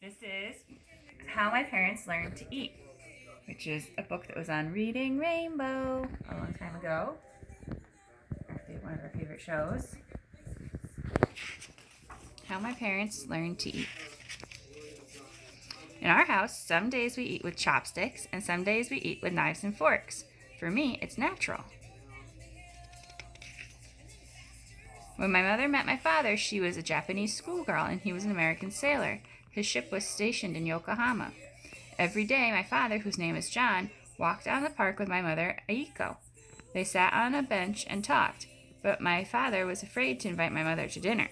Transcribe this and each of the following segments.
This is How My Parents Learned to Eat, which is a book that was on Reading Rainbow a long time ago. One of our favorite shows. How My Parents Learned to Eat. In our house, some days we eat with chopsticks and some days we eat with knives and forks. For me, it's natural. When my mother met my father, she was a Japanese schoolgirl and he was an American sailor. His ship was stationed in Yokohama. Every day, my father, whose name is John, walked down the park with my mother, Aiko. They sat on a bench and talked, but my father was afraid to invite my mother to dinner.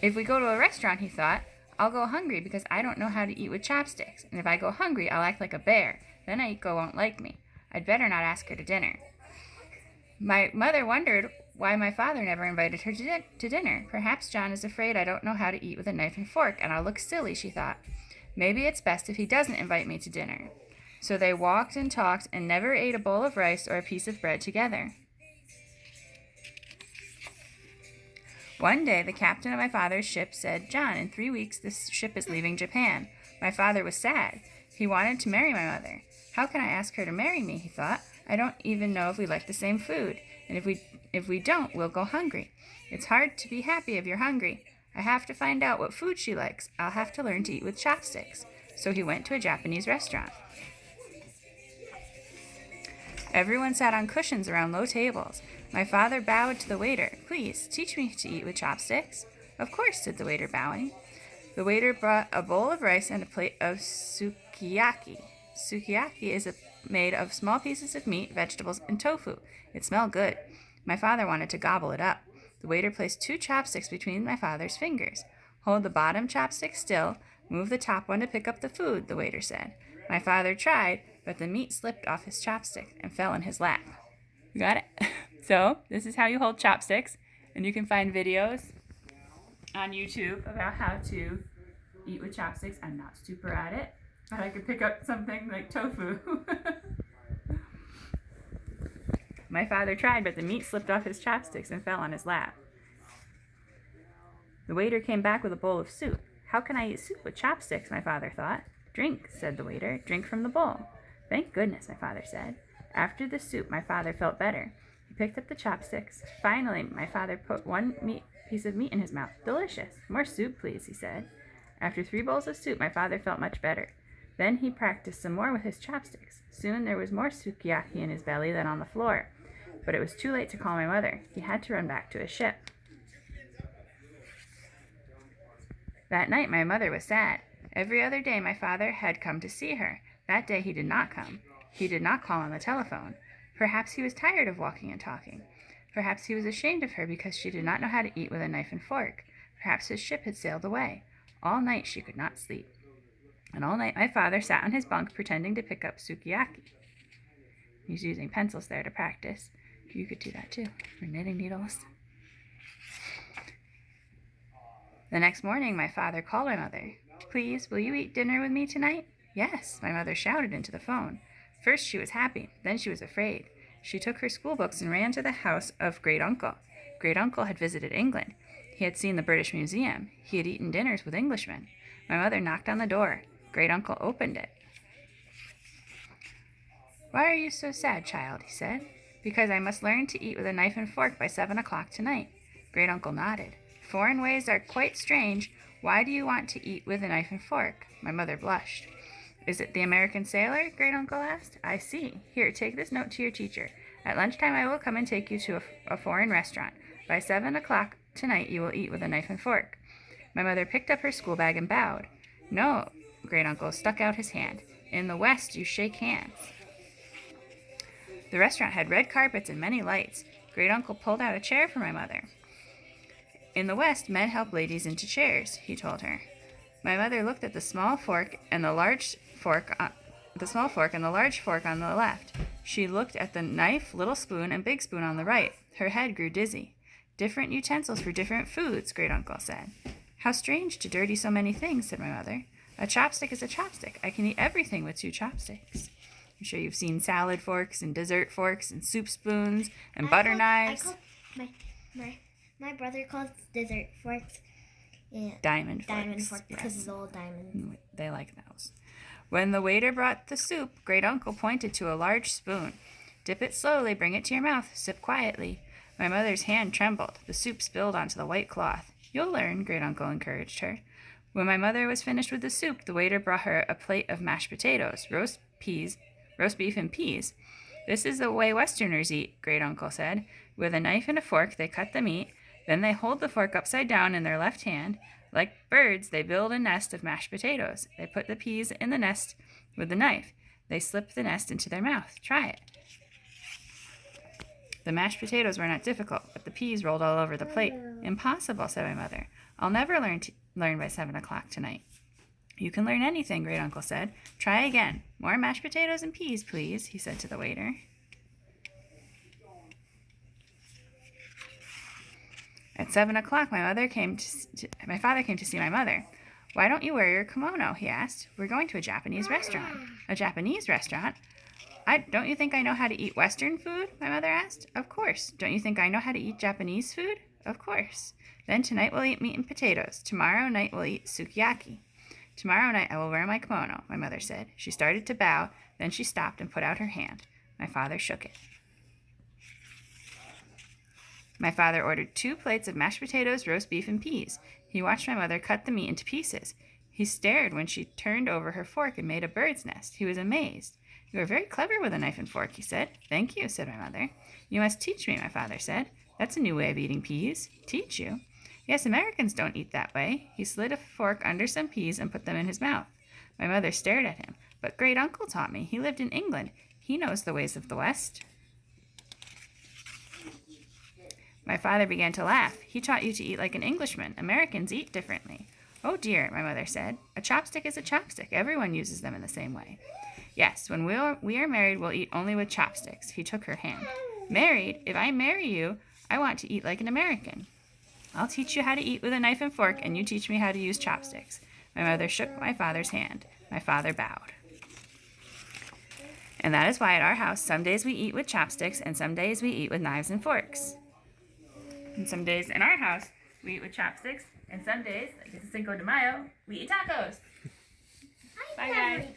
If we go to a restaurant, he thought, I'll go hungry because I don't know how to eat with chopsticks, and if I go hungry, I'll act like a bear. Then Aiko won't like me. I'd better not ask her to dinner. My mother wondered why my father never invited her to dinner. Perhaps John is afraid I don't know how to eat with a knife and fork, and I'll look silly, she thought. Maybe it's best if he doesn't invite me to dinner. So they walked and talked and never ate a bowl of rice or a piece of bread together. One day, the captain of my father's ship said, John, in 3 weeks this ship is leaving Japan. My father was sad. He wanted to marry my mother. How can I ask her to marry me, he thought. I don't even know if we like the same food. And if we don't, we'll go hungry. It's hard to be happy if you're hungry. I have to find out what food she likes. I'll have to learn to eat with chopsticks. So he went to a Japanese restaurant. Everyone sat on cushions around low tables. My father bowed to the waiter. Please, teach me to eat with chopsticks. Of course, said the waiter, bowing. The waiter brought a bowl of rice and a plate of sukiyaki. Sukiyaki is made of small pieces of meat, vegetables, and tofu. It smelled good. My father wanted to gobble it up. The waiter placed 2 chopsticks between my father's fingers. Hold the bottom chopstick still. Move the top one to pick up the food, the waiter said. My father tried, but the meat slipped off his chopstick and fell in his lap. You got it? So, this is how you hold chopsticks, and you can find videos on YouTube about how to eat with chopsticks. I'm not super at it, but I could pick up something like tofu. My father tried, but the meat slipped off his chopsticks and fell on his lap. The waiter came back with a bowl of soup. How can I eat soup with chopsticks, my father thought. Drink, said the waiter. Drink from the bowl. Thank goodness, my father said. After the soup, my father felt better. He picked up the chopsticks. Finally, my father put one piece of meat in his mouth. Delicious. More soup, please, he said. After 3 bowls of soup, my father felt much better. Then he practiced some more with his chopsticks. Soon there was more sukiyaki in his belly than on the floor. But it was too late to call my mother. He had to run back to his ship. That night, my mother was sad. Every other day, my father had come to see her. That day, he did not come. He did not call on the telephone. Perhaps he was tired of walking and talking. Perhaps he was ashamed of her because she did not know how to eat with a knife and fork. Perhaps his ship had sailed away. All night, she could not sleep. And all night, my father sat on his bunk pretending to pick up sukiyaki. He's using pencils there to practice. You could do that too, for knitting needles. The next morning, my father called my mother. Please, will you eat dinner with me tonight? Yes, my mother shouted into the phone. First she was happy, then she was afraid. She took her school books and ran to the house of Great Uncle. Great Uncle had visited England. He had seen the British Museum. He had eaten dinners with Englishmen. My mother knocked on the door. Great Uncle opened it. Why are you so sad, child? He said. Because I must learn to eat with a knife and fork by 7 o'clock tonight. Great Uncle nodded. Foreign ways are quite strange. Why do you want to eat with a knife and fork? My mother blushed. Is it the American sailor? Great Uncle asked. I see. Here, take this note to your teacher. At lunchtime I will come and take you to a foreign restaurant. By 7 o'clock tonight you will eat with a knife and fork. My mother picked up her school bag and bowed. No, Great Uncle stuck out his hand. In the West you shake hands. The restaurant had red carpets and many lights. Great Uncle pulled out a chair for my mother. In the West, men help ladies into chairs, he told her. My mother looked at the small fork and the large fork on the left. She looked at the knife, little spoon, and big spoon on the right. Her head grew dizzy. Different utensils for different foods, Great Uncle said. How strange to dirty so many things, said my mother. A chopstick is a chopstick. I can eat everything with 2 chopsticks. I'm sure you've seen salad forks and dessert forks and soup spoons and butter knives. My brother calls dessert forks Yeah. Diamond forks. Diamond fork, because Yes. it's all diamond. They like those. When the waiter brought the soup, Great Uncle pointed to a large spoon. Dip it slowly, bring it to your mouth, sip quietly. My mother's hand trembled. The soup spilled onto the white cloth. You'll learn, Great Uncle encouraged her. When my mother was finished with the soup, the waiter brought her a plate of mashed potatoes, roast beef, and peas. This is the way Westerners eat, Great Uncle said. With a knife and a fork, they cut the meat. Then they hold the fork upside down in their left hand. Like birds, they build a nest of mashed potatoes. They put the peas in the nest with the knife. They slip the nest into their mouth. Try it. The mashed potatoes were not difficult, but the peas rolled all over the plate. Impossible, said my mother. I'll never learn by 7 o'clock tonight. You can learn anything, Great Uncle said. Try again. More mashed potatoes and peas, please, he said to the waiter. At 7 o'clock, my father came to see my mother. Why don't you wear your kimono? He asked. We're going to a Japanese restaurant. A Japanese restaurant? Don't you think I know how to eat Western food? My mother asked. Of course. Don't you think I know how to eat Japanese food? Of course. Then tonight we'll eat meat and potatoes. Tomorrow night we'll eat sukiyaki. Tomorrow night I will wear my kimono, my mother said. She started to bow, then she stopped and put out her hand. My father shook it. My father ordered 2 plates of mashed potatoes, roast beef, and peas. He watched my mother cut the meat into pieces. He stared when she turned over her fork and made a bird's nest. He was amazed. You are very clever with a knife and fork, he said. Thank you, said my mother. You must teach me, my father said. That's a new way of eating peas. Teach you? Yes, Americans don't eat that way. He slid a fork under some peas and put them in his mouth. My mother stared at him. But Great Uncle taught me. He lived in England. He knows the ways of the West. My father began to laugh. He taught you to eat like an Englishman. Americans eat differently. Oh dear, my mother said. A chopstick is a chopstick. Everyone uses them in the same way. Yes, when we are married, we'll eat only with chopsticks. He took her hand. Married? If I marry you, I want to eat like an American. I'll teach you how to eat with a knife and fork, and you teach me how to use chopsticks. My mother shook my father's hand. My father bowed. And that is why at our house, some days we eat with chopsticks, and some days we eat with knives and forks. And some days in our house, we eat with chopsticks, and some days, like it's Cinco de Mayo, we eat tacos. Bye, guys.